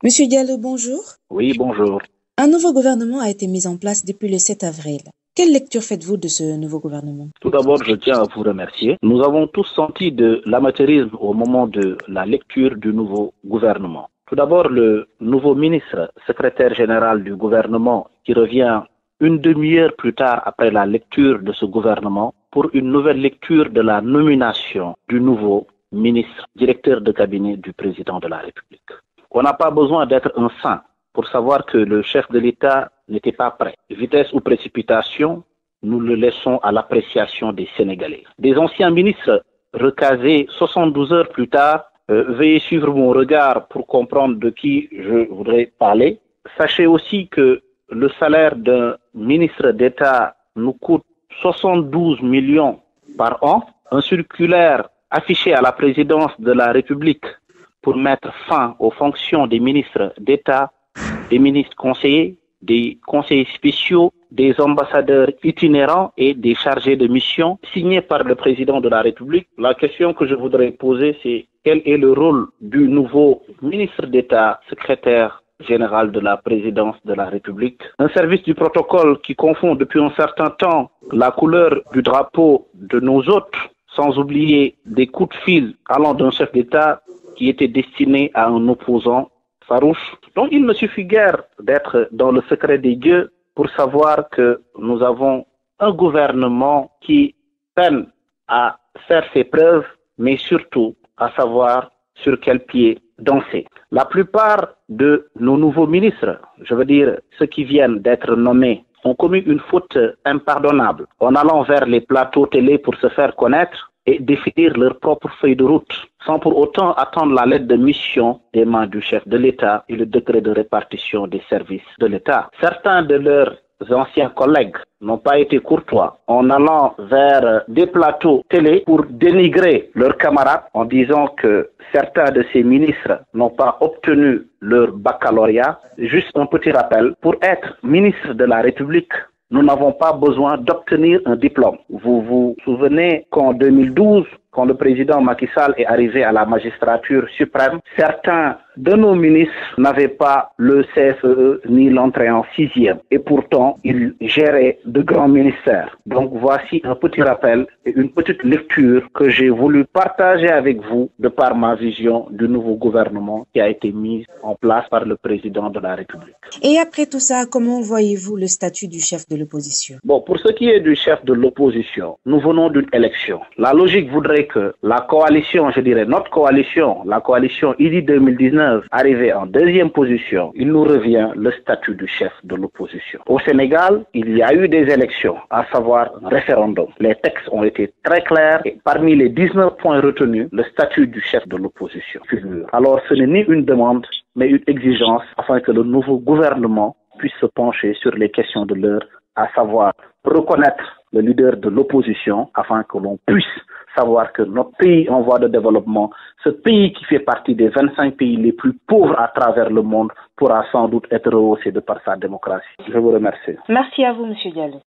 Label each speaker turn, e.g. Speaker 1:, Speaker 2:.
Speaker 1: Monsieur Diallo, bonjour.
Speaker 2: Oui, bonjour.
Speaker 1: Un nouveau gouvernement a été mis en place depuis le 7 avril. Quelle lecture faites-vous de ce nouveau gouvernement?
Speaker 2: Tout d'abord, je tiens à vous remercier. Nous avons tous senti de l'amateurisme au moment de la lecture du nouveau gouvernement. Tout d'abord, le nouveau ministre, secrétaire général du gouvernement, qui revient une demi-heure plus tard après la lecture de ce gouvernement pour une nouvelle lecture de la nomination du nouveau ministre, directeur de cabinet du président de la République. On n'a pas besoin d'être un saint pour savoir que le chef de l'État n'était pas prêt. Vitesse ou précipitation, nous le laissons à l'appréciation des Sénégalais. Des anciens ministres recasés 72 heures plus tard, veuillez suivre mon regard pour comprendre de qui je voudrais parler. Sachez aussi que le salaire d'un ministre d'État nous coûte 72 millions par an. Un circulaire affiché à la présidence de la République pour mettre fin aux fonctions des ministres d'État, des ministres conseillers, des conseillers spéciaux, des ambassadeurs itinérants et des chargés de mission signés par le président de la République. La question que je voudrais poser, c'est quel est le rôle du nouveau ministre d'État, secrétaire général de la présidence de la République? Un service du protocole qui confond depuis un certain temps la couleur du drapeau de nos hôtes, sans oublier des coups de fil allant d'un chef d'État qui était destiné à un opposant farouche. Donc il ne suffit guère d'être dans le secret des dieux pour savoir que nous avons un gouvernement qui peine à faire ses preuves, mais surtout à savoir sur quel pied danser. La plupart de nos nouveaux ministres, je veux dire ceux qui viennent d'être nommés, ont commis une faute impardonnable en allant vers les plateaux télé pour se faire connaître et définir leur propre feuille de route, sans pour autant attendre la lettre de mission des mains du chef de l'État et le décret de répartition des services de l'État. Certains de leurs anciens collègues n'ont pas été courtois en allant vers des plateaux télé pour dénigrer leurs camarades en disant que certains de ces ministres n'ont pas obtenu leur baccalauréat. Juste un petit rappel, pour être ministre de la République, nous n'avons pas besoin d'obtenir un diplôme. Vous vous souvenez qu'en 2012, quand le président Macky Sall est arrivé à la magistrature suprême, certains de nos ministres n'avaient pas le CFE ni l'entrée en sixième. Et pourtant, ils géraient de grands ministères. Donc voici un petit rappel et une petite lecture que j'ai voulu partager avec vous de par ma vision du nouveau gouvernement qui a été mis en place par le président de la République.
Speaker 1: Et après tout ça, comment voyez-vous le statut du chef de l'opposition?
Speaker 2: Bon, pour ce qui est du chef de l'opposition, nous venons d'une élection. La logique voudrait que la coalition, je dirais notre coalition, la coalition IDI 2019, arrivée en deuxième position, il nous revient le statut du chef de l'opposition. Au Sénégal, il y a eu des élections, à savoir un référendum. Les textes ont été très clairs et parmi les 19 points retenus, le statut du chef de l'opposition figure. Alors ce n'est ni une demande, mais une exigence afin que le nouveau gouvernement puisse se pencher sur les questions de l'heure, à savoir reconnaître le leader de l'opposition afin que l'on puisse savoir que notre pays en voie de développement, ce pays qui fait partie des 25 pays les plus pauvres à travers le monde, pourra sans doute être rehaussé de par sa démocratie. Je vous remercie.
Speaker 1: Merci à vous, Monsieur Diallo.